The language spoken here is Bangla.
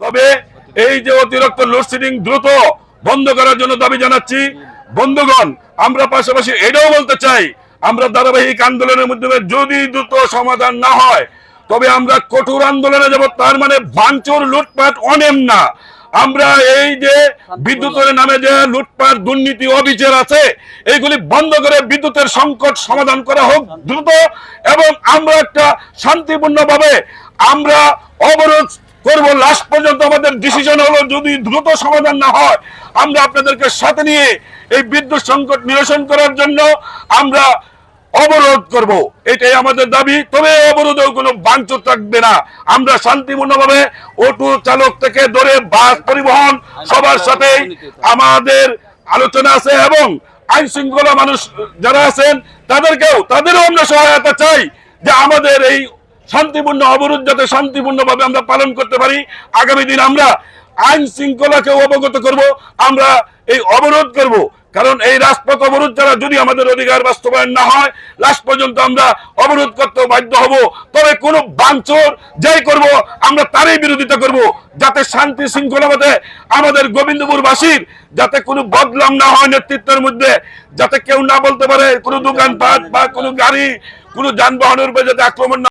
তবে এই যে অতিরিক্ত লোডশেডিং দ্রুত বন্ধ করার জন্য দাবি জানাচ্ছি। বন্ধুগণ, আমরা পাশাপাশি এটাও বলতে চাই, আমরা ধারাবাহিক আন্দোলনের মাধ্যমে যদি দ্রুত সমাধান না হয় তবে আমরা কঠোর আন্দোলনে যাব। তার মানে ভাঙচুর, লুটপাট, অনিয়ম না। আমরা এই যে বিদ্যুতের নামে যে লুটপাট, দুর্নীতি, অবিচার আছে, এইগুলি বন্ধ করে বিদ্যুতের সংকট সমাধান করা হোক দ্রুত। এবং আমরা একটা শান্তিপূর্ণভাবে আমরা অবরোধ করব লাস্ট পর্যন্ত। আমাদের ডিসিশন হলো যদি দ্রুত সমাধান না হয় আমরা আপনাদেরকে সাথে নিয়ে এই বিদ্যুৎ সংকট নিরসন করার জন্য আমরা অবরোধ করব, এটাই আমাদের দাবি। তবে অবরোধেও কোনো ভাঙচুর থাকবে না। আমরা শান্তিপূর্ণভাবে অটো চালক থেকে ধরে বাস পরিবহন সবার সাথে আমাদের আলোচনা আছে এবং আইন শৃঙ্খলা মানুষ যারা আছেন তাদেরও আমরা সহায়তা চাই যে আমাদের এই শান্তিপূর্ণ অবরোধ যাতে শান্তিপূর্ণভাবে আমরা পালন করতে পারি। আগামী দিন আমরা আইন শৃঙ্খলাকে অবগত করব, আমরা এই অবরোধ করব। কারণ এই রাজপথ অবরোধ ছাড়া যদি আমাদের অধিকার বাস্তবায়ন না হয় লাস্ট পর্যন্ত আমরা অবরোধ করতে বাধ্য হব। তবে কোনো ভাঙচুর যাই করব আমরা তারই বিরোধিতা করব, যাতে শান্তি শৃঙ্খলাভাবে আমাদের গোবিন্দপুরবাসীর যাতে কোনো বদনাম না হয় নেতৃত্বের মধ্যে, যাতে কেউ না বলতে পারে কোনো দোকানপাট বা কোনো গাড়ি, কোনো যানবাহনের উপরে যাতে আক্রমণ না